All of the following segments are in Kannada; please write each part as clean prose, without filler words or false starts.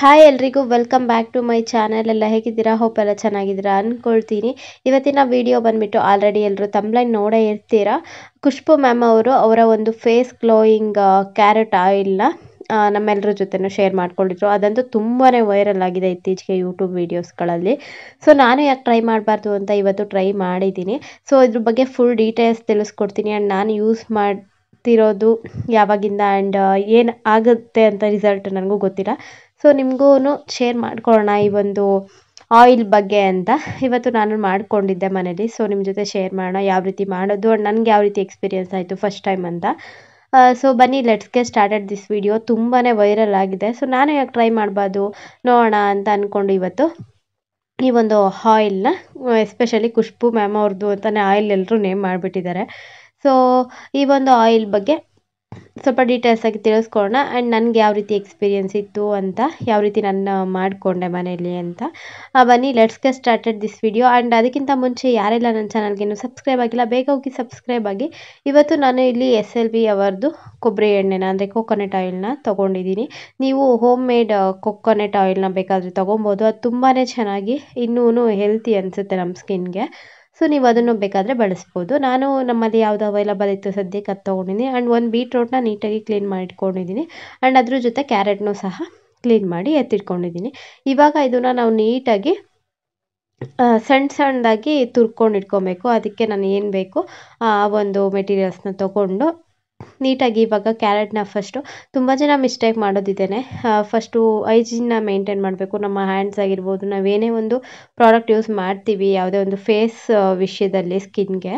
ಹಾಯ್ ಎಲ್ರಿಗೂ welcome back to my channel. ಎಲ್ಲ ಹೇಗಿದ್ದೀರಾ? ಹೋಪ್ ಎಲ್ಲ ಚೆನ್ನಾಗಿದ್ದೀರಾ ಅಂದ್ಕೊಳ್ತೀನಿ. ಇವತ್ತಿನ ವಿಡಿಯೋ ಬಂದ್ಬಿಟ್ಟು ಆಲ್ರೆಡಿ ಎಲ್ಲರೂ ತಮ್ಲೈನ್ ನೋಡೇ ಇರ್ತೀರಾ. ಖುಷ್ಬು ಮ್ಯಾಮ್ ಅವರು ಅವರ ಒಂದು ಫೇಸ್ ಗ್ಲೋಯಿಂಗ್ ಕ್ಯಾರೆಟ್ ಆಯಿಲ್ನ ನಮ್ಮೆಲ್ಲರ ಜೊತೆನೂ ಶೇರ್ ಮಾಡ್ಕೊಂಡಿದ್ರು. ಅದಂತೂ ತುಂಬಾ ವೈರಲ್ ಆಗಿದೆ ಇತ್ತೀಚೆಗೆ ಯೂಟ್ಯೂಬ್ ವೀಡಿಯೋಸ್ಗಳಲ್ಲಿ. ಸೊ ನಾನು ಯಾಕೆ ಟ್ರೈ ಮಾಡಬಾರ್ದು ಅಂತ ಇವತ್ತು ಟ್ರೈ ಮಾಡಿದ್ದೀನಿ. ಸೊ ಇದ್ರ ಬಗ್ಗೆ ಫುಲ್ ಡೀಟೇಲ್ಸ್ ತಿಳಿಸ್ಕೊಡ್ತೀನಿ. ಆ್ಯಂಡ್ ನಾನು ಯೂಸ್ ಮಾಡ್ತಿರೋದು ಯಾವಾಗಿಂದ ಆ್ಯಂಡ್ ಏನು ಆಗುತ್ತೆ ಅಂತ ರಿಸಲ್ಟ್ ನನಗೂ ಗೊತ್ತಿಲ್ಲ. ಸೊ ನಿಮಗೂ ಶೇರ್ ಮಾಡ್ಕೊಳ್ಳೋಣ ಈ ಒಂದು ಆಯಿಲ್ ಬಗ್ಗೆ ಅಂತ ಇವತ್ತು ನಾನು ಮಾಡ್ಕೊಂಡಿದ್ದೆ ಮನೇಲಿ. ಸೊ ನಿಮ್ಮ ಜೊತೆ ಶೇರ್ ಮಾಡೋಣ ಯಾವ ರೀತಿ ಮಾಡೋದು ಆ್ಯಂಡ್ ನನಗೆ ಯಾವ ರೀತಿ ಎಕ್ಸ್ಪೀರಿಯನ್ಸ್ ಆಯಿತು ಫಸ್ಟ್ ಟೈಮ್ ಅಂತ. ಸೊ ಬನ್ನಿ let's get started this video. ತುಂಬಾ ವೈರಲ್ ಆಗಿದೆ. ಸೊ ನಾನು ಯಾಕೆ ಟ್ರೈ ಮಾಡಬಾರ್ದು ನೋಡೋಣ ಅಂತ ಅಂದ್ಕೊಂಡು ಇವತ್ತು ಈ ಒಂದು ಆಯಿಲ್ನ, ಎಸ್ಪೆಷಲಿ ಖುಷ್ಬು ಮ್ಯಾಮ್ ಅವ್ರದ್ದು ಅಂತಲೇ ಆಯಿಲ್ ಎಲ್ಲರೂ ನೇಮ್ ಮಾಡಿಬಿಟ್ಟಿದ್ದಾರೆ. ಸೊ ಈ ಒಂದು ಆಯಿಲ್ ಬಗ್ಗೆ ಸ್ವಲ್ಪ ಡೀಟೇಲ್ಸ್ ಆಗಿ ತಿಳಿಸ್ಕೊಳ್ಳೋಣ ಆ್ಯಂಡ್ ನನಗೆ ಯಾವ ರೀತಿ ಎಕ್ಸ್ಪೀರಿಯನ್ಸ್ ಇತ್ತು ಅಂತ, ಯಾವ ರೀತಿ ನಾನು ಮಾಡಿಕೊಂಡೆ ಮನೆಯಲ್ಲಿ ಅಂತ. ಬನ್ನಿ let's get started this video. And ಅದಕ್ಕಿಂತ ಮುಂಚೆ ಯಾರೆಲ್ಲ ನನ್ನ ಚಾನಲ್ಗೆ ಇನ್ನೂ ಸಬ್ಸ್ಕ್ರೈಬ್ ಆಗಿಲ್ಲ ಬೇಗ ಹೋಗಿ ಸಬ್ಸ್ಕ್ರೈಬ್ ಆಗಿ. ಇವತ್ತು ನಾನು ಇಲ್ಲಿ SLB ಅವರದ್ದು ಕೊಬ್ಬರಿ ಎಣ್ಣೆನ ಅಂದರೆ ಕೋಕೋನಟ್ ಆಯಿಲ್ನ ತೊಗೊಂಡಿದ್ದೀನಿ. ನೀವು ಹೋಮ್ ಮೇಡ್ ಕೋಕೋನಟ್ ಆಯಿಲ್ನ ಬೇಕಾದರೆ ತೊಗೊಬೋದು. ಅದು ತುಂಬಾ ಚೆನ್ನಾಗಿ ಇನ್ನೂ ಹೆಲ್ತಿ ಅನಿಸುತ್ತೆ ನಮ್ಮ ಸ್ಕಿನ್ಗೆ. ಸೊ ನೀವು ಅದನ್ನು ಬೇಕಾದರೆ ಬಳಸ್ಬೋದು. ನಾನು ನಮ್ಮಲ್ಲಿ ಯಾವುದು ಅವೈಲಬಲ್ ಇತ್ತು ಸದ್ಯಕ್ಕೆ ಅದು ತೊಗೊಂಡಿದ್ದೀನಿ. ಆ್ಯಂಡ್ ಒಂದು ಬೀಟ್ರೋಟ್ನ ನೀಟಾಗಿ ಕ್ಲೀನ್ ಮಾಡಿಟ್ಕೊಂಡಿದ್ದೀನಿ. ಆ್ಯಂಡ್ ಅದ್ರ ಜೊತೆ ಕ್ಯಾರೆಟ್ನೂ ಸಹ ಕ್ಲೀನ್ ಮಾಡಿ ಎತ್ತಿಟ್ಕೊಂಡಿದ್ದೀನಿ. ಇವಾಗ ಇದನ್ನು ನಾವು ನೀಟಾಗಿ ಸಣ್ಣದಾಗಿ ತುರ್ಕೊಂಡು ಇಟ್ಕೊಬೇಕು. ಅದಕ್ಕೆ ನಾನು ಏನು ಬೇಕು ಆ ಒಂದು ಮೆಟೀರಿಯಲ್ಸ್ನ ತೊಗೊಂಡು ನೀಟಾಗಿ ಇವಾಗ ಕ್ಯಾರೆಟ್ನ ಫಸ್ಟು ತುಂಬ ಜನ ಮಿಸ್ಟೇಕ್ ಮಾಡೋದಿದ್ದೇನೆ. ಫಸ್ಟು ಹೈಜೀನ್ನ ಮೇಂಟೈನ್ ಮಾಡಬೇಕು. ನಮ್ಮ ಹ್ಯಾಂಡ್ಸ್ ಆಗಿರ್ಬೋದು, ನಾವೇನೇ ಒಂದು ಪ್ರಾಡಕ್ಟ್ ಯೂಸ್ ಮಾಡ್ತೀವಿ ಯಾವುದೇ ಒಂದು ಫೇಸ್ ವಿಷಯದಲ್ಲಿ ಸ್ಕಿನ್ಗೆ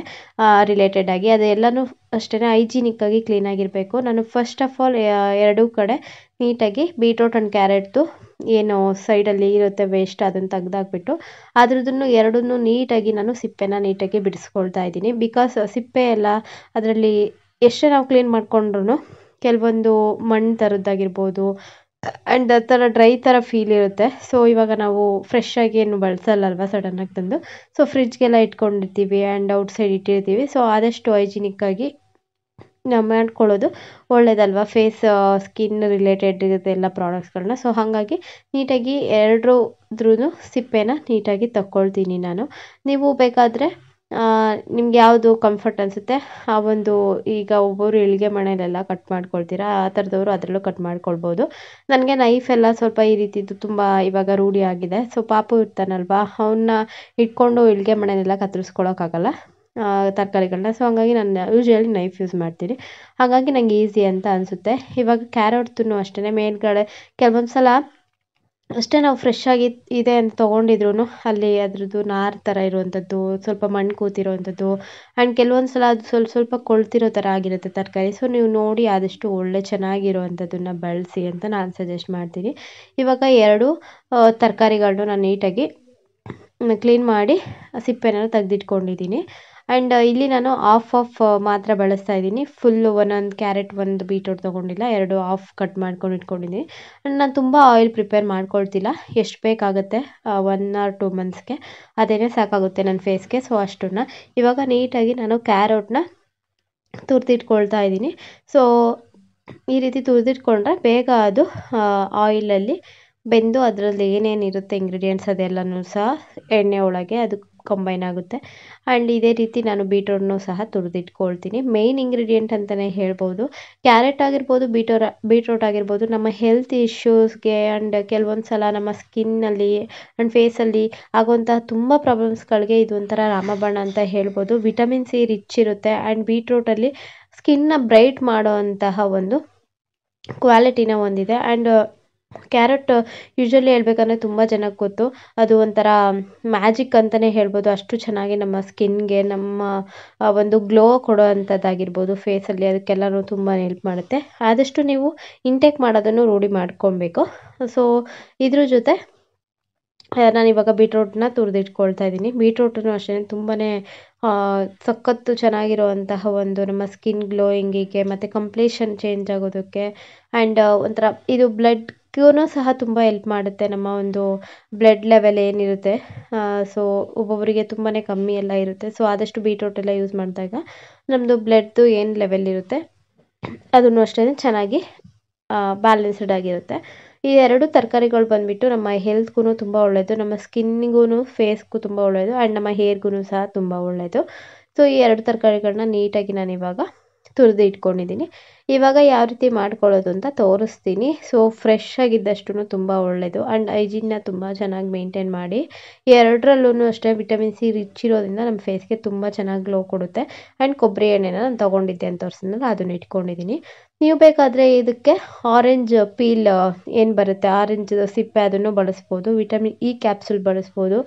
ರಿಲೇಟೆಡ್ ಆಗಿ ಅದೆಲ್ಲನೂ ಅಷ್ಟೇ ಹೈಜೀನಿಕ್ಕಾಗಿ ಕ್ಲೀನಾಗಿರಬೇಕು. ನಾನು ಫಸ್ಟ್ ಆಫ್ ಆಲ್ ಎರಡೂ ಕಡೆ ನೀಟಾಗಿ ಬೀಟ್ರೋಟ್ ಆ್ಯಂಡ್ ಕ್ಯಾರೆಟ್ದು ಏನು ಸೈಡಲ್ಲಿ ಇರುತ್ತೆ ವೇಸ್ಟ್ ಅದನ್ನು ತೆಗ್ದಾಕ್ಬಿಟ್ಟು ಅದ್ರದ್ದನ್ನು ಎರಡನ್ನೂ ನೀಟಾಗಿ ನಾನು ಸಿಪ್ಪೆನ ನೀಟಾಗಿ ಬಿಡಿಸ್ಕೊಳ್ತಾ ಇದ್ದೀನಿ. ಬಿಕಾಸ್ ಸಿಪ್ಪೆ ಎಲ್ಲ ಅದರಲ್ಲಿ ಎಷ್ಟೇ ನಾವು ಕ್ಲೀನ್ ಮಾಡ್ಕೊಂಡ್ರೂ ಕೆಲವೊಂದು ಮಣ್ಣು ಥರದ್ದಾಗಿರ್ಬೋದು ಆ್ಯಂಡ್ ಆ ಥರ ಡ್ರೈ ಥರ ಫೀಲ್ ಇರುತ್ತೆ. ಸೊ ಇವಾಗ ನಾವು ಫ್ರೆಶ್ ಆಗಿ ಏನು ಬಳಸಲ್ಲಲ್ವ ಸಡನ್ನಾಗಿ ತಂದು, ಸೊ ಫ್ರಿಜ್ಗೆಲ್ಲ ಇಟ್ಕೊಂಡಿರ್ತೀವಿ ಆ್ಯಂಡ್ ಔಟ್ಸೈಡ್ ಇಟ್ಟಿರ್ತೀವಿ. ಸೊ ಆದಷ್ಟು ಹೈಜಿನಿಕ್ಕಾಗಿ ನಾವು ಮಾಡ್ಕೊಳ್ಳೋದು ಒಳ್ಳೇದಲ್ವ ಫೇಸ್ ಸ್ಕಿನ್ ರಿಲೇಟೆಡ್ ಇರುತ್ತೆ ಎಲ್ಲ ಪ್ರಾಡಕ್ಟ್ಸ್ಗಳನ್ನ. ಸೊ ಹಾಗಾಗಿ ನೀಟಾಗಿ ಎರಡರದ್ರೂ ಸಿಪ್ಪೆನ ನೀಟಾಗಿ ತಗೊಳ್ತೀನಿ ನಾನು. ನೀವು ಬೇಕಾದರೆ ನಿಮ್ಗೆ ಯಾವುದು ಕಂಫರ್ಟ್ ಅನಿಸುತ್ತೆ ಆ ಒಂದು, ಈಗ ಒಬ್ಬರು ಇಳಿಗೆ ಮಣೆಲೆಲ್ಲ ಕಟ್ ಮಾಡ್ಕೊಳ್ತೀರಾ ಆ ಥರದವರು ಅದರಲ್ಲೂ ಕಟ್ ಮಾಡ್ಕೊಳ್ಬೋದು. ನನಗೆ ನೈಫ್ ಎಲ್ಲ ಸ್ವಲ್ಪ ಈ ರೀತಿದ್ದು ತುಂಬ ಇವಾಗ ರೂಢಿ ಆಗಿದೆ. ಸೊ ಪಾಪು ಇರ್ತಾನಲ್ವ ಅವನ್ನ ಇಟ್ಕೊಂಡು ಇಳಿಗೆ ಮಣೆಲೆಲ್ಲ ಕತ್ತರಿಸ್ಕೊಳಕ್ಕಾಗಲ್ಲ ತರಕಾರಿಗಳನ್ನ. ಸೊ ಹಾಗಾಗಿ ನಾನು ಯೂಶ್ವಲಿ ನೈಫ್ ಯೂಸ್ ಮಾಡ್ತೀನಿ. ಹಾಗಾಗಿ ನನಗೆ ಈಸಿ ಅಂತ ಅನಿಸುತ್ತೆ. ಇವಾಗ ಕ್ಯಾರೆಟ್ದು ಅಷ್ಟೇ ಮೇಲ್ಗಡೆ ಕೆಲವೊಂದು ಸಲ ಅಷ್ಟೇ ನಾವು ಫ್ರೆಶ್ ಆಗಿ ಇದೆ ಅಂತ ತೊಗೊಂಡಿದ್ರು ಅಲ್ಲಿ ಅದ್ರದ್ದು ನಾರು ಥರ ಇರುವಂಥದ್ದು, ಸ್ವಲ್ಪ ಮಣ್ಣು ಕೂತಿರೋವಂಥದ್ದು ಆ್ಯಂಡ್ ಕೆಲವೊಂದು ಸಲ ಅದು ಸ್ವಲ್ಪ ಕೊಳ್ತಿರೋ ಥರ ಆಗಿರುತ್ತೆ ತರಕಾರಿ. ಸೊ ನೀವು ನೋಡಿ ಆದಷ್ಟು ಒಳ್ಳೆ ಚೆನ್ನಾಗಿರುವಂಥದ್ದನ್ನು ಬಳಸಿ ಅಂತ ನಾನು ಸಜೆಸ್ಟ್ ಮಾಡ್ತೀನಿ. ಇವಾಗ ಎರಡು ತರಕಾರಿಗಳನ್ನೂ ನಾನು ನೀಟಾಗಿ ಕ್ಲೀನ್ ಮಾಡಿ ಸಿಪ್ಪೆನ ತೆಗೆದಿಟ್ಕೊಂಡಿದ್ದೀನಿ. ಆ್ಯಂಡ್ ಇಲ್ಲಿ ನಾನು ಆಫ್ ಮಾತ್ರ ಬಳಸ್ತಾ ಇದ್ದೀನಿ. ಫುಲ್ಲು ಒಂದೊಂದು ಕ್ಯಾರೆಟ್ ಒಂದು ಬೀಟ್ರೋಟ್ ತೊಗೊಂಡಿಲ್ಲ, ಎರಡು ಆಫ್ ಕಟ್ ಮಾಡ್ಕೊಂಡು ಇಟ್ಕೊಂಡಿದ್ದೀನಿ. ಆ್ಯಂಡ್ ನಾನು ತುಂಬ ಆಯಿಲ್ ಪ್ರಿಪೇರ್ ಮಾಡ್ಕೊಳ್ತಿಲ್ಲ. ಎಷ್ಟು ಬೇಕಾಗುತ್ತೆ 1 or 2 ಮಂತ್ಸ್ಗೆ ಅದೇ ಸಾಕಾಗುತ್ತೆ ನನ್ನ ಫೇಸ್ಗೆ. ಸೊ ಅಷ್ಟನ್ನು ಇವಾಗ ನೀಟಾಗಿ ನಾನು ಕ್ಯಾರೆಟ್ನ ತುರಿದಿಟ್ಕೊಳ್ತಾ ಇದ್ದೀನಿ. ಸೊ ಈ ರೀತಿ ತುರಿದಿಟ್ಕೊಂಡ್ರೆ ಬೇಗ ಅದು ಆಯಿಲಲ್ಲಿ ಬೆಂದು ಅದರಲ್ಲಿ ಏನೇನಿರುತ್ತೆ ಇಂಗ್ರೀಡಿಯೆಂಟ್ಸ್ ಅದೆಲ್ಲನೂ ಸಹ ಎಣ್ಣೆ ಒಳಗೆ ಅದು ಕಂಬೈನ್ ಆಗುತ್ತೆ. ಆ್ಯಂಡ್ ಇದೇ ರೀತಿ ನಾನು ಬೀಟ್ರೋಟ್ನೂ ಸಹ ತುರಿದಿಟ್ಕೊಳ್ತೀನಿ. ಮೇಯ್ನ್ ಇಂಗ್ರೀಡಿಯೆಂಟ್ ಅಂತಲೇ ಹೇಳ್ಬೋದು. ಕ್ಯಾರೆಟ್ ಆಗಿರ್ಬೋದು, ಬೀಟ್ರೋಟ್ ಆಗಿರ್ಬೋದು ನಮ್ಮ ಹೆಲ್ತ್ ಇಶ್ಯೂಸ್ಗೆ ಆ್ಯಂಡ್ ಕೆಲವೊಂದು ಸಲ ನಮ್ಮ ಸ್ಕಿನ್ನಲ್ಲಿ ಆ್ಯಂಡ್ ಫೇಸಲ್ಲಿ ಆಗುವಂತಹ ತುಂಬ ಪ್ರಾಬ್ಲಮ್ಸ್ಗಳಿಗೆ ಇದು ಒಂಥರ ರಾಮಬಾಣ ಅಂತ ಹೇಳ್ಬೋದು. ವಿಟಮಿನ್ C ರಿಚ್ ಇರುತ್ತೆ ಆ್ಯಂಡ್ ಬೀಟ್ರೋಟಲ್ಲಿ ಸ್ಕಿನ್ನ ಬ್ರೈಟ್ ಮಾಡೋ ಅಂತಹ ಒಂದು ಕ್ವಾಲಿಟಿನ ಹೊಂದಿದೆ. ಆ್ಯಂಡ್ ಕ್ಯಾರೆಟ್ ಯೂಶ್ವಲಿ ಹೇಳ್ಬೇಕಂದ್ರೆ ತುಂಬ ಜನಕ್ಕೆ ಗೊತ್ತು, ಅದು ಒಂಥರ ಮ್ಯಾಜಿಕ್ ಅಂತಲೇ ಹೇಳ್ಬೋದು. ಅಷ್ಟು ಚೆನ್ನಾಗಿ ನಮ್ಮ ಸ್ಕಿನ್ಗೆ ನಮ್ಮ ಒಂದು ಗ್ಲೋ ಕೊಡೋ ಅಂಥದ್ದಾಗಿರ್ಬೋದು ಫೇಸಲ್ಲಿ ಅದಕ್ಕೆಲ್ಲನೂ ತುಂಬಾ ಹೆಲ್ಪ್ ಮಾಡುತ್ತೆ. ಆದಷ್ಟು ನೀವು ಇಂಟೇಕ್ ಮಾಡೋದನ್ನು ರೂಢಿ ಮಾಡ್ಕೊಬೇಕು. ಸೊ ಇದ್ರ ಜೊತೆ ನಾನಿವಾಗ ಬೀಟ್ರೋಟ್ನ ತುರಿದಿಟ್ಕೊಳ್ತಾ ಇದ್ದೀನಿ. ಬೀಟ್ರೋಟನ್ನು ಅಷ್ಟೇ ತುಂಬಾ ಸಖತ್ತು ಚೆನ್ನಾಗಿರುವಂತಹ ಒಂದು ನಮ್ಮ ಸ್ಕಿನ್ ಗ್ಲೋಯಿಂಗಿಗೆ ಮತ್ತು ಕಂಪ್ಲೇಷನ್ ಚೇಂಜ್ ಆಗೋದಕ್ಕೆ ಆ್ಯಂಡ್ ಒಂಥರ ಇದು ಬ್ಲಡ್ಗೂ ಸಹ ತುಂಬ ಹೆಲ್ಪ್ ಮಾಡುತ್ತೆ. ನಮ್ಮ ಒಂದು ಬ್ಲಡ್ ಲೆವೆಲ್ ಏನಿರುತ್ತೆ ಸೊ ಒಬ್ಬೊಬ್ಬರಿಗೆ ತುಂಬಾ ಕಮ್ಮಿ ಎಲ್ಲ ಇರುತ್ತೆ. ಸೊ ಆದಷ್ಟು ಬೀಟ್ರೋಟ್ ಎಲ್ಲ ಯೂಸ್ ಮಾಡಿದಾಗ ನಮ್ಮದು ಬ್ಲಡ್ದು ಏನು ಲೆವೆಲ್ ಇರುತ್ತೆ ಅದನ್ನು ಅಷ್ಟೇ ಚೆನ್ನಾಗಿ ಬ್ಯಾಲೆನ್ಸ್ಡ್ ಆಗಿರುತ್ತೆ. ಈ 2 ತರಕಾರಿಗಳು ಬಂದ್ಬಿಟ್ಟು ನಮ್ಮ ಹೆಲ್ತ್‌ಗೂ ತುಂಬ ಒಳ್ಳೆಯದು, ನಮ್ಮ ಸ್ಕಿನ್ನಿಗೂ ಫೇಸ್‌ಗೂ ತುಂಬ ಒಳ್ಳೆಯದು ಆ್ಯಂಡ್ ನಮ್ಮ ಹೇರ್‌ಗೂ ಸಹ ತುಂಬ ಒಳ್ಳೆಯದು. ಸೊ ಈ 2 ತರಕಾರಿಗಳನ್ನ ನೀಟಾಗಿ ನಾನಿವಾಗ ತುರಿದು ಇಟ್ಕೊಂಡಿದ್ದೀನಿ. ಇವಾಗ ಯಾವ ರೀತಿ ಮಾಡ್ಕೊಳ್ಳೋದು ಅಂತ ತೋರಿಸ್ತೀನಿ. ಸೊ ಫ್ರೆಶ್ ಆಗಿದ್ದಷ್ಟು ತುಂಬ ಒಳ್ಳೆಯದು ಆ್ಯಂಡ್ ಹೈಜೀನ್ನ ತುಂಬ ಚೆನ್ನಾಗಿ ಮೇಂಟೈನ್ ಮಾಡಿ. ಎರಡರಲ್ಲೂ ಅಷ್ಟೇ ವಿಟಮಿನ್ ಸಿ ರಿಚ್ ಇರೋದ್ರಿಂದ ನಮ್ಮ ಫೇಸ್‌ಗೆ ತುಂಬ ಚೆನ್ನಾಗಿ ಗ್ಲೋ ಕೊಡುತ್ತೆ. ಆ್ಯಂಡ್ ಕೊಬ್ಬರಿ ಎಣ್ಣೆನ ನಾನು ತೊಗೊಂಡಿದ್ದೆ ಅಂತ ತೋರಿಸಿದ್ನಲ್ಲ ಅದನ್ನ ಇಟ್ಕೊಂಡಿದ್ದೀನಿ. ನೀವು ಬೇಕಾದರೆ ಇದಕ್ಕೆ ಆರೆಂಜ್ ಪೀಲ್ ಏನು ಬರುತ್ತೆ, ಆರೆಂಜ್ ಸಿಪ್ಪೆ ಅದನ್ನು ಬಳಸ್ಬೋದು, ವಿಟಮಿನ್ ಇ ಕ್ಯಾಪ್ಸೂಲ್ ಬಳಸ್ಬೋದು.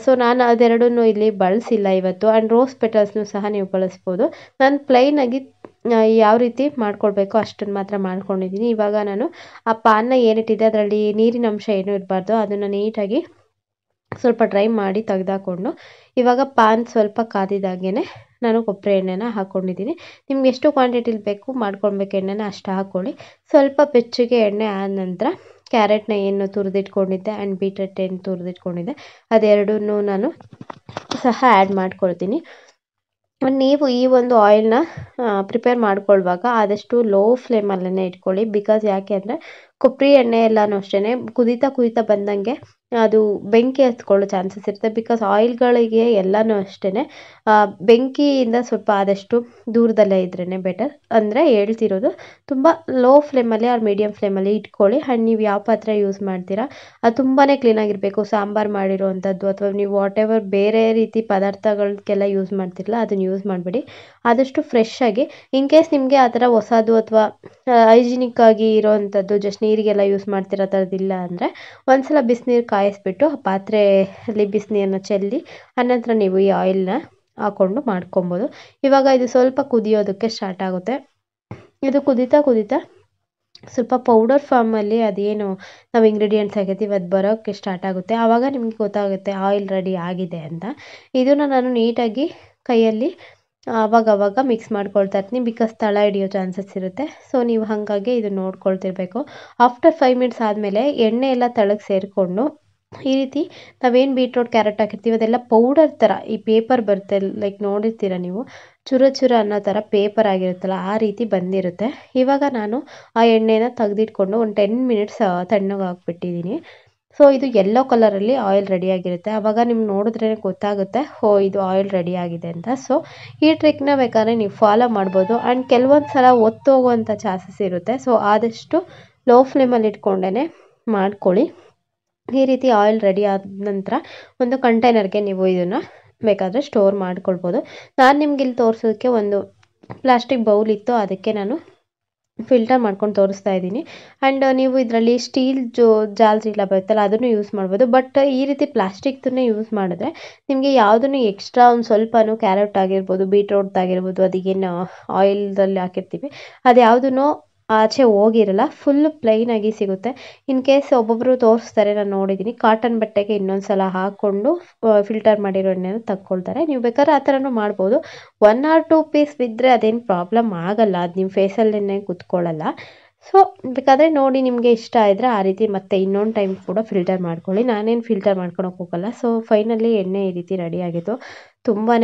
ಸೊ ನಾನು ಅದೆರಡನ್ನೂ ಇಲ್ಲಿ ಬಳಸಿಲ್ಲ ಇವತ್ತು. ಆ್ಯಂಡ್ ರೋಸ್ ಪೆಟಲ್ಸ್‌ನು ಸಹ ನೀವು ಬಳಸ್ಬೋದು. ನಾನು ಪ್ಲೈನಾಗಿ ಯಾವ ರೀತಿ ಮಾಡ್ಕೊಳ್ಬೇಕೋ ಅಷ್ಟನ್ನು ಮಾತ್ರ ಮಾಡ್ಕೊಂಡಿದ್ದೀನಿ. ಇವಾಗ ನಾನು ಆ ಪಾನ್ನ ಏನಿಟ್ಟಿದ್ದೆ ಅದರಲ್ಲಿ ನೀರಿನ ಅಂಶ ಏನೂ ಇರಬಾರ್ದು, ಅದನ್ನು ನೀಟಾಗಿ ಸ್ವಲ್ಪ ಡ್ರೈ ಮಾಡಿ ತೆಗೆದಾಕೊಂಡು ಇವಾಗ ಪಾನ್ ಸ್ವಲ್ಪ ಕಾದಿದಾಗೇ ನಾನು ಕೊಬ್ಬರಿ ಎಣ್ಣೆನ ಹಾಕ್ಕೊಂಡಿದ್ದೀನಿ. ನಿಮ್ಗೆ ಎಷ್ಟು ಕ್ವಾಂಟಿಟಿಲಿ ಬೇಕು ಮಾಡ್ಕೊಳ್ಬೇಕು ಎಣ್ಣೆನ ಅಷ್ಟು ಹಾಕ್ಕೊಳ್ಳಿ. ಸ್ವಲ್ಪ ಬೆಚ್ಚಗೆ ಎಣ್ಣೆ ಆದ ನಂತರ ಕ್ಯಾರೆಟ್ನ ಏನು ತುರಿದಿಟ್ಕೊಂಡಿದ್ದೆ ಆ್ಯಂಡ್ ಬೀಟ್ರೂಟ್ ಏನು ತುರಿದಿಟ್ಕೊಂಡಿದ್ದೆ ಅದೆರಡನ್ನೂ ನಾನು ಸಹ ಆ್ಯಡ್ ಮಾಡ್ಕೊಳ್ತೀನಿ. ನೀವು ಈ ಒಂದು ಆಯಿಲ್ನ ಪ್ರಿಪೇರ್ ಮಾಡ್ಕೊಳ್ಳುವಾಗ ಆದಷ್ಟು ಲೋ ಫ್ಲೇಮಲ್ಲೇ ಇಟ್ಕೊಳ್ಳಿ. ಬಿಕಾಸ್ ಯಾಕೆ ಅಂದರೆ ಕೊಬ್ಬರಿ ಎಣ್ಣೆ ಎಲ್ಲನೂ ಅಷ್ಟೇ ಕುದೀತಾ ಬಂದಂಗೆ ಅದು ಬೆಂಕಿ ಹತ್ಕೊಳ್ಳೋ ಚಾನ್ಸಸ್ ಇರುತ್ತೆ. ಬಿಕಾಸ್ ಆಯಿಲ್ಗಳಿಗೆ ಎಲ್ಲನೂ ಅಷ್ಟೇ ಬೆಂಕಿಯಿಂದ ಸ್ವಲ್ಪ ಆದಷ್ಟು ದೂರದಲ್ಲೇ ಇದ್ರೇ ಬೆಟರ್. ಅಂದರೆ ಹೇಳ್ತಿರೋದು ತುಂಬ ಲೋ ಫ್ಲೇಮಲ್ಲಿ ಆರ್ ಮೀಡಿಯಮ್ ಫ್ಲೇಮಲ್ಲಿ ಇಟ್ಕೊಳ್ಳಿ. ಆ್ಯಂಡ್ ನೀವು ಯಾವ ಪಾತ್ರೆ ಯೂಸ್ ಮಾಡ್ತೀರಾ ಅದು ತುಂಬಾ ಕ್ಲೀನಾಗಿರಬೇಕು. ಸಾಂಬಾರು ಮಾಡಿರೋವಂಥದ್ದು ಅಥವಾ ನೀವು ವಾಟೆವರ್ ಬೇರೆ ರೀತಿ ಪದಾರ್ಥಗಳಿಗೆಲ್ಲ ಯೂಸ್ ಮಾಡ್ತಿರಲ್ಲ ಅದನ್ನು ಯೂಸ್ ಮಾಡಬೇಡಿ. ಆದಷ್ಟು ಫ್ರೆಶ್ ಆಗಿ ಇನ್ ಕೇಸ್ ನಿಮಗೆ ಆ ಥರ ಹೊಸದು ಅಥವಾ ಹೈಜಿನಿಕ್ ಆಗಿ ಇರೋವಂಥದ್ದು ಜಸ್ಟ್ ನೀರಿಗೆಲ್ಲ ಯೂಸ್ ಮಾಡ್ತಿರೋ ಥರದ್ದಿಲ್ಲ ಅಂದರೆ ಒಂದ್ಸಲ ಬಿಸಿನೀರು ಕಾಯಿಸ್ಬಿಟ್ಟು ಆ ಪಾತ್ರೆಯಲ್ಲಿ ಬಿಸಿನೀರನ್ನ ಚೆಲ್ಲಿ ಆನಂತರ ನೀವು ಈ ಆಯಿಲ್ನ ಹಾಕ್ಕೊಂಡು ಮಾಡ್ಕೊಬೋದು. ಇವಾಗ ಇದು ಸ್ವಲ್ಪ ಕುದಿಯೋದಕ್ಕೆ ಸ್ಟಾರ್ಟ್ ಆಗುತ್ತೆ. ಇದು ಕುದೀತಾ ಸ್ವಲ್ಪ ಪೌಡರ್ ಫಾರ್ಮಲ್ಲಿ ಅದೇನು ನಾವು ಇಂಗ್ರೀಡಿಯೆಂಟ್ಸ್ ಹಾಕಿರ್ತೀವಿ ಅದು ಬರೋಕ್ಕೆ ಸ್ಟಾರ್ಟ್ ಆಗುತ್ತೆ. ಆವಾಗ ನಿಮಗೆ ಗೊತ್ತಾಗುತ್ತೆ ಆಯಿಲ್ ರೆಡಿ ಆಗಿದೆ ಅಂತ. ಇದನ್ನು ನಾನು ನೀಟಾಗಿ ಕೈಯಲ್ಲಿ ಆವಾಗ ಮಿಕ್ಸ್ ಮಾಡ್ಕೊಳ್ತಾ ಇರ್ತೀನಿ. ಬಿಕಾಸ್ ತಳ ಹಿಡಿಯೋ ಚಾನ್ಸಸ್ ಇರುತ್ತೆ. ಸೊ ನೀವು ಹಾಗಾಗಿ ಇದನ್ನು ನೋಡ್ಕೊಳ್ತಿರ್ಬೇಕು. ಆಫ್ಟರ್ 5 ಮಿನಿಟ್ಸ್ ಆದಮೇಲೆ ಎಣ್ಣೆ ಎಲ್ಲ ತಳಕ್ಕೆ ಸೇರಿಕೊಂಡು ಈ ರೀತಿ ನಾವೇನು ಬೀಟ್ರೋಟ್ ಕ್ಯಾರೆಟ್ ಹಾಕಿರ್ತೀವಿ ಅದೆಲ್ಲ ಪೌಡರ್ ಥರ ಈ ಪೇಪರ್ ಬರುತ್ತೆ, ಲೈಕ್ ನೋಡಿರ್ತೀರ ನೀವು, ಚುರ ಅನ್ನೋ ಥರ ಪೇಪರ್ ಆಗಿರುತ್ತಲ್ಲ ಆ ರೀತಿ ಬಂದಿರುತ್ತೆ. ಇವಾಗ ನಾನು ಆ ಎಣ್ಣೆನ ತೆಗೆದಿಟ್ಕೊಂಡು ಒಂದು 10 ಮಿನಿಟ್ಸ್ ತಣ್ಣಗೆ ಹಾಕ್ಬಿಟ್ಟಿದ್ದೀನಿ. ಸೊ ಇದು ಯೆಲ್ಲೋ ಕಲರಲ್ಲಿ ಆಯಿಲ್ ರೆಡಿಯಾಗಿರುತ್ತೆ. ಆವಾಗ ನಿಮ್ಗೆ ನೋಡಿದ್ರೇ ಗೊತ್ತಾಗುತ್ತೆ ಇದು ಆಯಿಲ್ ರೆಡಿ ಆಗಿದೆ ಅಂತ. ಸೊ ಈ ಟ್ರಿಕ್ನ ಬೇಕಾದ್ರೆ ನೀವು ಫಾಲೋ ಮಾಡ್ಬೋದು. ಆ್ಯಂಡ್ ಕೆಲವೊಂದು ಸಲ ಒತ್ತೋಗುವಂಥ ಚಾನ್ಸಸ್ ಇರುತ್ತೆ. ಸೊ ಆದಷ್ಟು ಲೋ ಫ್ಲೇಮಲ್ಲಿ ಇಟ್ಕೊಂಡೇ ಮಾಡ್ಕೊಳ್ಳಿ. ಈ ರೀತಿ ಆಯಿಲ್ ರೆಡಿ ಆದ ನಂತರ ಒಂದು ಕಂಟೈನರ್ಗೆ ನೀವು ಇದನ್ನು ಬೇಕಾದರೆ ಸ್ಟೋರ್ ಮಾಡ್ಕೊಳ್ಬೋದು. ನಾನು ನಿಮ್ಗೆ ಇಲ್ಲಿ ತೋರಿಸೋದಕ್ಕೆ ಒಂದು ಪ್ಲಾಸ್ಟಿಕ್ ಬೌಲ್ ಇತ್ತು, ಅದಕ್ಕೆ ನಾನು ಫಿಲ್ಟರ್ ಮಾಡ್ಕೊಂಡು ತೋರಿಸ್ತಾ ಇದ್ದೀನಿ. ಆ್ಯಂಡ್ ನೀವು ಇದರಲ್ಲಿ ಸ್ಟೀಲ್ ಜಾಲ್ರಿ ಎಲ್ಲ ಬರುತ್ತಲ್ಲ ಅದನ್ನು ಯೂಸ್ ಮಾಡ್ಬೋದು. ಬಟ್ ಈ ರೀತಿ ಪ್ಲಾಸ್ಟಿಕ್ದನ್ನೇ ಯೂಸ್ ಮಾಡಿದ್ರೆ ನಿಮಗೆ ಯಾವುದನ್ನು ಎಕ್ಸ್ಟ್ರಾ ಒಂದು ಸ್ವಲ್ಪನೂ ಕ್ಯಾರೆಟ್ ಆಗಿರ್ಬೋದು, ಬೀಟ್ರೋಟ್ ಆಗಿರ್ಬೋದು, ಅದಕ್ಕೇನು ಆಯಿಲ್ದಲ್ಲಿ ಹಾಕಿರ್ತೀವಿ ಅದು ಯಾವುದೂ ಆಚೆ ಹೋಗಿರಲ್ಲ, ಫುಲ್ಲು ಪ್ಲೈನಾಗಿ ಸಿಗುತ್ತೆ. ಇನ್ ಕೇಸ್ ಒಬ್ಬೊಬ್ಬರು ತೋರಿಸ್ತಾರೆ, ನಾನು ನೋಡಿದ್ದೀನಿ, ಕಾಟನ್ ಬಟ್ಟೆಗೆ ಇನ್ನೊಂದು ಸಲ ಹಾಕ್ಕೊಂಡು ಫಿಲ್ಟರ್ ಮಾಡಿರೋ ಎಣ್ಣೆನ ತಗೊಳ್ತಾರೆ. ನೀವು ಬೇಕಾದ್ರೆ ಆ ಥರನೂ ಮಾಡ್ಬೋದು. 1 or 2 ಪೀಸ್ ಬಿದ್ದರೆ ಅದೇನು ಪ್ರಾಬ್ಲಮ್ ಆಗಲ್ಲ, ಅದು ನಿಮ್ಮ ಫೇಸಲ್ಲೇ ಕುತ್ಕೊಳ್ಳಲ್ಲ. ಸೊ ಬೇಕಾದರೆ ನೋಡಿ ನಿಮಗೆ ಇಷ್ಟ ಇದ್ದರೆ ಆ ರೀತಿ ಮತ್ತೆ ಇನ್ನೊಂದು ಟೈಮ್ ಕೂಡ ಫಿಲ್ಟರ್ ಮಾಡ್ಕೊಳ್ಳಿ. ನಾನೇನು ಫಿಲ್ಟರ್ ಮಾಡ್ಕೊಳಕ್ಕೆ ಹೋಗಲ್ಲ. ಸೊ ಫೈನಲಿ ಎಣ್ಣೆ ಈ ರೀತಿ ರೆಡಿ ಆಗಿತ್ತು. ತುಂಬಾ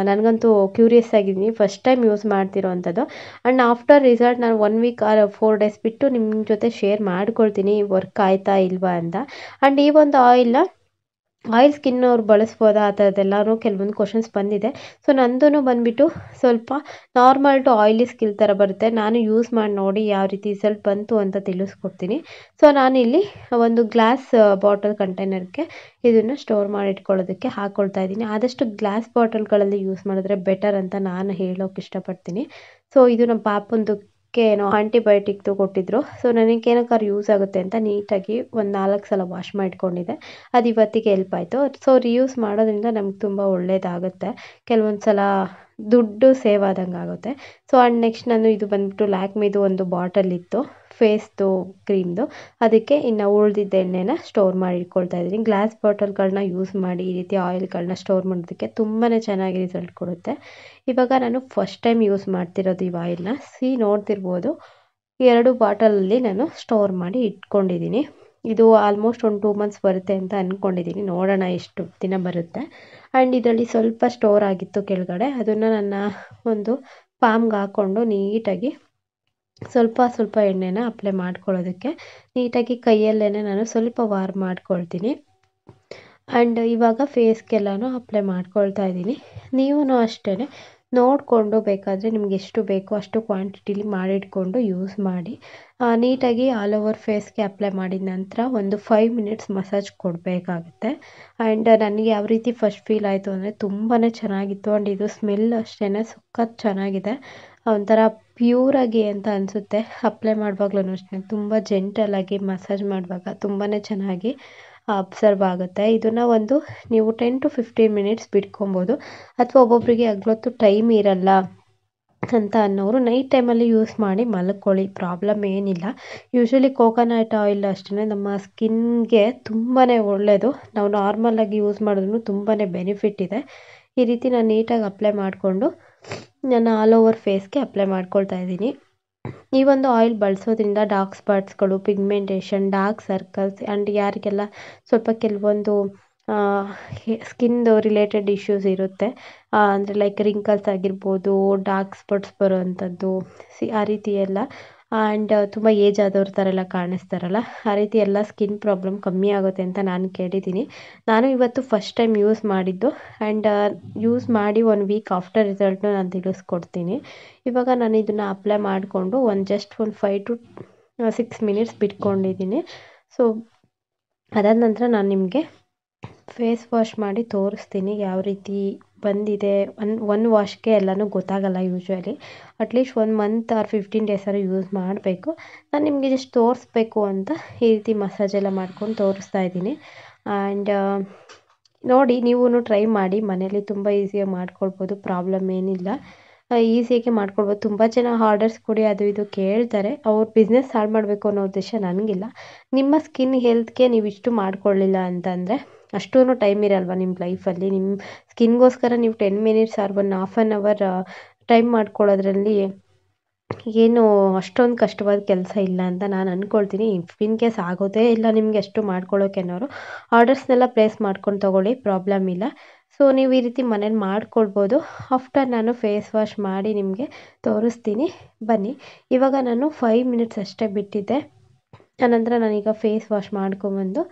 ನನಗಂತೂ ಕ್ಯೂರಿಯಸ್ ಆಗಿದ್ದೀನಿ, ಫಸ್ಟ್ ಟೈಮ್ ಯೂಸ್ ಮಾಡ್ತಿರೋ ಅಂಥದ್ದು. ಆ್ಯಂಡ್ ಆಫ್ಟರ್ ರಿಸಲ್ಟ್ ನಾನು 1 ವೀಕ್ ಆರ್ 4 ಡೇಸ್ ಬಿಟ್ಟು ನಿಮ್ಮ ಜೊತೆ ಶೇರ್ ಮಾಡ್ಕೊಳ್ತೀನಿ ವರ್ಕ್ ಆಯಿತಾ ಇಲ್ವಾ ಅಂತ. ಆ್ಯಂಡ್ ಈ ಒಂದು ಆಯಿಲ್ ಸ್ಕಿನ್ ಅವ್ರು ಬಳಸ್ಬೋದಾ ಆ ಥರದ್ದೆಲ್ಲನೂ ಕೆಲವೊಂದು ಕ್ವಶನ್ಸ್ ಬಂದಿದೆ. ಸೊ ನಂದು ಬಂದುಬಿಟ್ಟು ಸ್ವಲ್ಪ ನಾರ್ಮಲ್ ಟು ಆಯಿಲಿ ಸ್ಕಿನ್ ಥರ ಬರುತ್ತೆ. ನಾನು ಯೂಸ್ ಮಾಡಿ ನೋಡಿ ಯಾವ ರೀತಿ ರಿಸಲ್ಟ್ ಬಂತು ಅಂತ ತಿಳಿಸ್ಕೊಡ್ತೀನಿ. ಸೊ ನಾನಿಲ್ಲಿ ಒಂದು ಗ್ಲಾಸ್ ಬಾಟಲ್ ಕಂಟೈನರ್ಗೆ ಇದನ್ನು ಸ್ಟೋರ್ ಮಾಡಿ ಇಟ್ಕೊಳ್ಳೋದಕ್ಕೆ ಹಾಕ್ಕೊಳ್ತಾ ಇದ್ದೀನಿ. ಆದಷ್ಟು ಗ್ಲಾಸ್ ಬಾಟಲ್ಗಳಲ್ಲಿ ಯೂಸ್ ಮಾಡಿದ್ರೆ ಬೆಟರ್ ಅಂತ ನಾನು ಹೇಳೋಕೆ ಇಷ್ಟಪಡ್ತೀನಿ. ಸೊ ಇದು ನಮ್ಮ ಪಾಪಂದಕ್ಕೆ ಏನೋ ಆಂಟಿಬಯೋಟಿಕ್ದು ಕೊಟ್ಟಿದ್ರು. ಸೊ ನನಗೇನಕ್ಕಾದ್ರು ಯೂಸ್ ಆಗುತ್ತೆ ಅಂತ ನೀಟಾಗಿ ಒಂದು 4 ಸಲ ವಾಶ್ ಮಾಡಿಟ್ಕೊಂಡಿದ್ದೆ. ಅದು ಇವತ್ತಿಗೆ ಹೆಲ್ಪ್ ಆಯಿತು. ಸೊ ರಿಯೂಸ್ ಮಾಡೋದ್ರಿಂದ ನಮ್ಗೆ ತುಂಬ ಒಳ್ಳೆಯದಾಗುತ್ತೆ. ಕೆಲವೊಂದು ಸಲ ದುಡ್ಡು ಸೇವ್ ಆದಂಗೆ ಆಗುತ್ತೆ. ಸೊ ಆ್ಯಂಡ್ ನೆಕ್ಸ್ಟ್ ನಾನು ಇದು ಬಂದುಬಿಟ್ಟು ಲ್ಯಾಕ್ಮಿದು ಒಂದು ಬಾಟಲ್ ಇತ್ತು ಫೇಸ್ದು ಕ್ರೀಮ್ದು, ಅದಕ್ಕೆ ಇನ್ನು ಉಳಿದಿದ್ದ ಎಣ್ಣೆನ ಸ್ಟೋರ್ ಮಾಡಿ ಇಟ್ಕೊಳ್ತಾ ಇದ್ದೀನಿ. ಗ್ಲಾಸ್ ಬಾಟಲ್ಗಳನ್ನ ಯೂಸ್ ಮಾಡಿ ಈ ರೀತಿ ಆಯಿಲ್ಗಳನ್ನ ಸ್ಟೋರ್ ಮಾಡೋದಕ್ಕೆ ತುಂಬಾ ಚೆನ್ನಾಗಿ ರಿಸಲ್ಟ್ ಕೊಡುತ್ತೆ. ಇವಾಗ ನಾನು ಫಸ್ಟ್ ಟೈಮ್ ಯೂಸ್ ಮಾಡ್ತಿರೋದು ಈ ಆಯಿಲ್ನ. ನೋಡ್ತಿರ್ಬೋದು 2 ಬಾಟಲಲ್ಲಿ ನಾನು ಸ್ಟೋರ್ ಮಾಡಿ ಇಟ್ಕೊಂಡಿದ್ದೀನಿ. ಇದು ಆಲ್ಮೋಸ್ಟ್ ಒಂದು 2 ಮಂತ್ಸ್ ಬರುತ್ತೆ ಅಂತ ಅಂದ್ಕೊಂಡಿದ್ದೀನಿ. ನೋಡೋಣ ಎಷ್ಟು ದಿನ ಬರುತ್ತೆ. ಆ್ಯಂಡ್ ಇದರಲ್ಲಿ ಸ್ವಲ್ಪ ಸ್ಟೋರ್ ಆಗಿತ್ತು ಕೆಳಗಡೆ, ಅದನ್ನು ನನ್ನ ಒಂದು ಪಾಮ್ಗೆ ಹಾಕ್ಕೊಂಡು ನೀಟಾಗಿ ಸ್ವಲ್ಪ ಸ್ವಲ್ಪ ಎಣ್ಣೆನ ಅಪ್ಲೈ ಮಾಡ್ಕೊಳ್ಳೋದಕ್ಕೆ ನೀಟಾಗಿ ಕೈಯಲ್ಲೇ ನಾನು ಸ್ವಲ್ಪ ವಾರ್ಮ್ ಮಾಡ್ಕೊಳ್ತೀನಿ. ಆ್ಯಂಡ್ ಇವಾಗ ಫೇಸ್ಗೆಲ್ಲನೂ ಅಪ್ಲೈ ಮಾಡ್ಕೊಳ್ತಾ ಇದ್ದೀನಿ. ನೀವೂ ಅಷ್ಟೇ ನೋಡಿಕೊಂಡು ಬೇಕಾದರೆ ನಿಮ್ಗೆ ಎಷ್ಟು ಬೇಕೋ ಅಷ್ಟು ಕ್ವಾಂಟಿಟಿಲಿ ಮಾಡಿಟ್ಕೊಂಡು ಯೂಸ್ ಮಾಡಿ. ನೀಟಾಗಿ ಆಲ್ ಓವರ್ ಫೇಸ್ಗೆ ಅಪ್ಲೈ ಮಾಡಿದ ನಂತರ ಒಂದು 5 ಮಿನಿಟ್ಸ್ ಮಸಾಜ್ ಕೊಡಬೇಕಾಗುತ್ತೆ. ಆ್ಯಂಡ್ ನನಗೆ ಯಾವ ರೀತಿ ಫಸ್ಟ್ ಫೀಲ್ ಆಯಿತು ಅಂದರೆ ತುಂಬಾ ಚೆನ್ನಾಗಿತ್ತು. ಆ್ಯಂಡ್ ಇದು ಸ್ಮೆಲ್ ಅಷ್ಟೇ ಸಖತ್ ಚೆನ್ನಾಗಿದೆ. ಒಂಥರ ಪ್ಯೂರಾಗಿ ಅಂತ ಅನಿಸುತ್ತೆ. ಅಪ್ಲೈ ಮಾಡುವಾಗ್ಲೂ ಅಷ್ಟೇ ತುಂಬ ಜೆಂಟಲಾಗಿ ಮಸಾಜ್ ಮಾಡುವಾಗ ತುಂಬಾ ಚೆನ್ನಾಗಿ ಅಬ್ಸರ್ವ್ ಆಗುತ್ತೆ. ಇದನ್ನು ನೀವು 10 to 15 ಮಿನಿಟ್ಸ್ ಬಿಟ್ಕೊಬೋದು. ಅಥವಾ ಒಬ್ಬೊಬ್ಬರಿಗೆ ಹಗಲೊತ್ತು ಟೈಮ್ ಇರಲ್ಲ ಅಂತ ಅನ್ನೋರು ನೈಟ್ ಟೈಮಲ್ಲಿ ಯೂಸ್ ಮಾಡಿ ಮಲ್ಕೊಳ್ಳಿ, ಪ್ರಾಬ್ಲಮ್ ಏನಿಲ್ಲ. ಯೂಶ್ವಲಿ ಕೋಕೋನಟ್ ಆಯಿಲ್ ಅಷ್ಟೇ ನಮ್ಮ ಸ್ಕಿನ್ಗೆ ತುಂಬಾ ಒಳ್ಳೆಯದು. ನಾವು ನಾರ್ಮಲಾಗಿ ಯೂಸ್ ಮಾಡಿದ್ರೂ ತುಂಬಾ ಬೆನಿಫಿಟ್ ಇದೆ. ಈ ರೀತಿ ನಾನು ನೀಟಾಗಿ ಅಪ್ಲೈ ಮಾಡಿಕೊಂಡು ನಾನು ಆಲ್ ಓವರ್ ಫೇಸ್ಗೆ ಅಪ್ಲೈ ಮಾಡ್ಕೊಳ್ತಾ ಇದ್ದೀನಿ. ಈ ಒಂದು ಆಯಿಲ್ ಬಳಸೋದ್ರಿಂದ ಡಾರ್ಕ್ ಸ್ಪಾಟ್ಸ್ಗಳು, ಪಿಗ್ಮೆಂಟೇಷನ್, ಡಾರ್ಕ್ ಸರ್ಕಲ್ಸ್ ಆ್ಯಂಡ್ ಯಾರಿಗೆಲ್ಲ ಸ್ವಲ್ಪ ಕೆಲವೊಂದು ಸ್ಕಿನ್ದು ರಿಲೇಟೆಡ್ ಇಶ್ಯೂಸ್ ಇರುತ್ತೆ, ಅಂದರೆ ಲೈಕ್ ರಿಂಕಲ್ಸ್ ಆಗಿರ್ಬೋದು, ಡಾರ್ಕ್ ಸ್ಪಾಟ್ಸ್ ಬರೋವಂಥದ್ದು, ಆ ರೀತಿ ಎಲ್ಲ. ಆ್ಯಂಡ್ ತುಂಬ ಏಜ್ ಆದವ್ರ ಥರ ಎಲ್ಲ ಕಾಣಿಸ್ತಾರಲ್ಲ, ಆ ರೀತಿ ಎಲ್ಲ ಸ್ಕಿನ್ ಪ್ರಾಬ್ಲಮ್ ಕಮ್ಮಿ ಆಗುತ್ತೆ ಅಂತ ನಾನು ಕೇಳಿದ್ದೀನಿ. ನಾನು ಇವತ್ತು ಫಸ್ಟ್ ಟೈಮ್ ಯೂಸ್ ಮಾಡಿದ್ದು. ಆ್ಯಂಡ್ ಯೂಸ್ ಮಾಡಿ 1 ವೀಕ್ ಆಫ್ಟರ್ ರಿಸಲ್ಟ್ನು ನಾನು ತಿಳಿಸ್ಕೊಡ್ತೀನಿ. ಇವಾಗ ನಾನು ಇದನ್ನು ಅಪ್ಲೈ ಮಾಡಿಕೊಂಡು ಜಸ್ಟ್ ಒಂದು 5 to 6 ಮಿನಿಟ್ಸ್ ಬಿಟ್ಕೊಂಡಿದ್ದೀನಿ. ಸೊ ಅದಾದ ನಂತರ ನಾನು ನಿಮಗೆ ಫೇಸ್ ವಾಶ್ ಮಾಡಿ ತೋರಿಸ್ತೀನಿ ಯಾವ ರೀತಿ ಬಂದಿದೆ. ಒನ್ ವಾಶ್ಗೆ ಎಲ್ಲನೂ ಗೊತ್ತಾಗಲ್ಲ usually. At least 1 month R 15 days use ಮಾಡಬೇಕು. ನಾನು ನಿಮಗೆ ಜಸ್ಟ್ ತೋರಿಸ್ಬೇಕು ಅಂತ ಈ ರೀತಿ ಮಸಾಜ್ ಎಲ್ಲ ಮಾಡ್ಕೊಂಡು ತೋರಿಸ್ತಾ ಇದ್ದೀನಿ. ಆ್ಯಂಡ್ ನೋಡಿ, ನೀವೂ ಟ್ರೈ ಮಾಡಿ ಮನೇಲಿ, ತುಂಬ ಈಸಿಯಾಗಿ ಮಾಡ್ಕೊಳ್ಬೋದು, ಪ್ರಾಬ್ಲಮ್ ಏನಿಲ್ಲ. ಈಸಿಯಾಗಿ ಮಾಡ್ಕೊಳ್ಬೋದು. ತುಂಬ ಜನ ಆರ್ಡರ್ಸ್ ಕೊಡಿ ಅದು ಇದು ಕೇಳ್ತಾರೆ. ಅವ್ರ ಬಿಸ್ನೆಸ್ ಹಾಳು ಮಾಡಬೇಕು ಅನ್ನೋ ಉದ್ದೇಶ ನನಗಿಲ್ಲ. ನಿಮ್ಮ ಸ್ಕಿನ್ ಹೆಲ್ತ್ಗೆ ನೀವು ಇಷ್ಟು ಮಾಡ್ಕೊಳ್ಳಿಲ್ಲ ಅಂತಂದರೆ ಅಷ್ಟೂ ಟೈಮ್ ಇರಲ್ವ ನಿಮ್ಮ ಲೈಫಲ್ಲಿ. ನಿಮ್ಮ ಸ್ಕಿನ್ಗೋಸ್ಕರ ನೀವು 10 ಮಿನಿಟ್ಸ್ ಆರ್ 1/2 hour ಟೈಮ್ ಮಾಡ್ಕೊಳ್ಳೋದ್ರಲ್ಲಿ ಏನು ಅಷ್ಟೊಂದು ಕಷ್ಟವಾದ ಕೆಲಸ ಇಲ್ಲ ಅಂತ ನಾನು ಅಂದ್ಕೊಳ್ತೀನಿ. ಇನ್ ಕೇಸ್ ಆಗೋದೇ ಇಲ್ಲ ನಿಮಗೆ ಅಷ್ಟು ಮಾಡ್ಕೊಳ್ಳೋಕೆ ಅನ್ನೋರು ಆರ್ಡರ್ಸ್ನೆಲ್ಲ ಪ್ಲೇಸ್ ಮಾಡ್ಕೊಂಡು ತೊಗೊಳ್ಳಿ, ಪ್ರಾಬ್ಲಮ್ ಇಲ್ಲ. ಸೊ ನೀವು ಈ ರೀತಿ ಮನೇಲಿ ಮಾಡ್ಕೊಳ್ಬೋದು. ಆಫ್ಟರ್ ನಾನು ಫೇಸ್ ವಾಶ್ ಮಾಡಿ ನಿಮಗೆ ತೋರಿಸ್ತೀನಿ, ಬನ್ನಿ. ಇವಾಗ ನಾನು 5 ಮಿನಿಟ್ಸ್ ಅಷ್ಟೇ ಬಿಟ್ಟಿದ್ದೆ. ಆನಂತರ ನಾನೀಗ ಫೇಸ್ ವಾಶ್ ಮಾಡ್ಕೊಂಬಂದು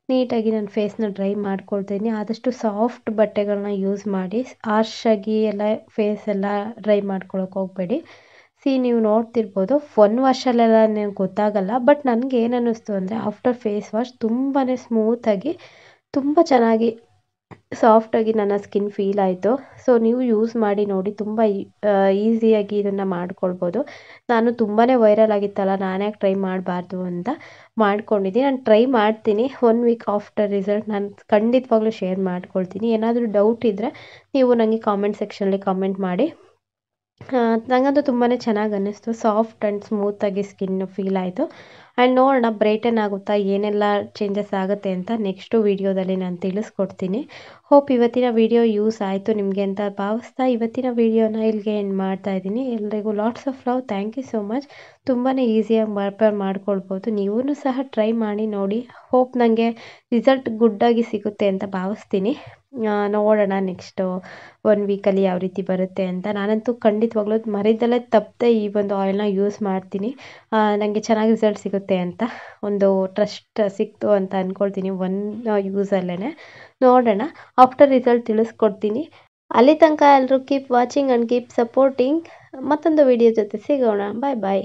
ನೀಟಾಗಿ ನನ್ನ ಫೇಸ್ನ ಡ್ರೈ ಮಾಡ್ಕೊಳ್ತೀನಿ. ಆದಷ್ಟು ಸಾಫ್ಟ್ ಬಟ್ಟೆಗಳನ್ನ ಯೂಸ್ ಮಾಡಿ, ಹಾರ್ಷಾಗಿ ಎಲ್ಲ ಫೇಸ್ ಎಲ್ಲ ಡ್ರೈ ಮಾಡ್ಕೊಳಕ್ಕೆ ಹೋಗಬೇಡಿ. ನೀವು ನೋಡ್ತಿರ್ಬೋದು 1 ವಾಶಲ್ಲೆಲ್ಲ ನನಗೆ ಗೊತ್ತಾಗಲ್ಲ. ಬಟ್ ನನಗೆ ಏನು ಅನ್ನಿಸ್ತು ಅಂದರೆ ಆಫ್ಟರ್ ಫೇಸ್ ವಾಶ್ ತುಂಬಾ ಸ್ಮೂತಾಗಿ, ತುಂಬ ಚೆನ್ನಾಗಿ ಸಾಫ್ಟಾಗಿ ನನ್ನ ಸ್ಕಿನ್ ಫೀಲ್ ಆಯಿತು. ಸೊ ನೀವು ಯೂಸ್ ಮಾಡಿ ನೋಡಿ, ತುಂಬ ಈಸಿಯಾಗಿ ಇದನ್ನು ಮಾಡ್ಕೊಳ್ಬೋದು. ನಾನು ತುಂಬಾ ವೈರಲ್ ಆಗಿತ್ತಲ್ಲ, ನಾನು ಯಾಕೆ ಟ್ರೈ ಮಾಡಬಾರ್ದು ಅಂತ ಮಾಡ್ಕೊಂಡಿದ್ದೀನಿ. ನಾನು ಟ್ರೈ ಮಾಡ್ತೀನಿ. 1 ವೀಕ್ ಆಫ್ಟರ್ ರಿಸಲ್ಟ್ ನಾನು ಖಂಡಿತವಾಗ್ಲೂ ಶೇರ್ ಮಾಡ್ಕೊಳ್ತೀನಿ. ಏನಾದರೂ ಡೌಟ್ ಇದ್ದರೆ ನೀವು ನನಗೆ ಕಾಮೆಂಟ್ ಸೆಕ್ಷನಲ್ಲಿ ಕಾಮೆಂಟ್ ಮಾಡಿ. ನನಗಂತೂ ತುಂಬಾ ಚೆನ್ನಾಗಿ ಅನ್ನಿಸ್ತು. ಸಾಫ್ಟ್ ಆ್ಯಂಡ್ ಸ್ಮೂತಾಗಿ ಸ್ಕಿನ್ ಫೀಲ್ ಆಯಿತು. ಆ್ಯಂಡ್ ನೋಡೋಣ ಬ್ರೈಟನ್ ಆಗುತ್ತಾ, ಏನೆಲ್ಲ ಚೇಂಜಸ್ ಆಗುತ್ತೆ ಅಂತ ನೆಕ್ಸ್ಟು ವೀಡಿಯೋದಲ್ಲಿ ನಾನು ತಿಳಿಸ್ಕೊಡ್ತೀನಿ. ಹೋಪ್ ಇವತ್ತಿನ ವೀಡಿಯೋ ಯೂಸ್ ಆಯಿತು ನಿಮಗೆ ಅಂತ ಭಾವಿಸ್ತಾ ಇವತ್ತಿನ ವೀಡಿಯೋನ ಇಲ್ಲಿಗೆ ಎಂಡ್ ಮಾಡ್ತಾ ಇದ್ದೀನಿ. ಎಲ್ರಿಗೂ lots of love. Thank you so much. ತುಂಬಾ ಈಸಿಯಾಗಿ ಮಾಡ್ಕೊಳ್ಬೋದು. ನೀವೂ ಸಹ ಟ್ರೈ ಮಾಡಿ ನೋಡಿ. ಹೋಪ್ ನನಗೆ ರಿಸಲ್ಟ್ ಗುಡ್ಡಾಗಿ ಸಿಗುತ್ತೆ ಅಂತ ಭಾವಿಸ್ತೀನಿ. ನೋಡೋಣ ನೆಕ್ಸ್ಟು 1 ವೀಕಲ್ಲಿ ಯಾವ ರೀತಿ ಬರುತ್ತೆ ಅಂತ. ನಾನಂತೂ ಖಂಡಿತವಾಗ್ಲೂ ಮರಿದಲ್ಲೇ ತಪ್ಪದೆ ಈ ಒಂದು ಆಯಿಲ್ನ ಯೂಸ್ ಮಾಡ್ತೀನಿ. ನನಗೆ ಚೆನ್ನಾಗಿ ರಿಸಲ್ಟ್ ಸಿಗುತ್ತೆ ಅಂತ ಒಂದು ಟ್ರಸ್ಟ್ ಸಿಕ್ತು ಅಂತ ಅಂದ್ಕೊಳ್ತೀನಿ, 1 ಯೂಸಲ್ಲೇ. ನೋಡೋಣ, ಆಫ್ಟರ್ ರಿಸಲ್ಟ್ ತಿಳಿಸ್ಕೊಡ್ತೀನಿ. ಅಲ್ಲಿ ತನಕ ಎಲ್ಲರೂ keep watching and keep supporting. ಮತ್ತೊಂದು ವಿಡಿಯೋ ಜೊತೆ ಸಿಗೋಣ. ಬಾಯ್ ಬಾಯ್.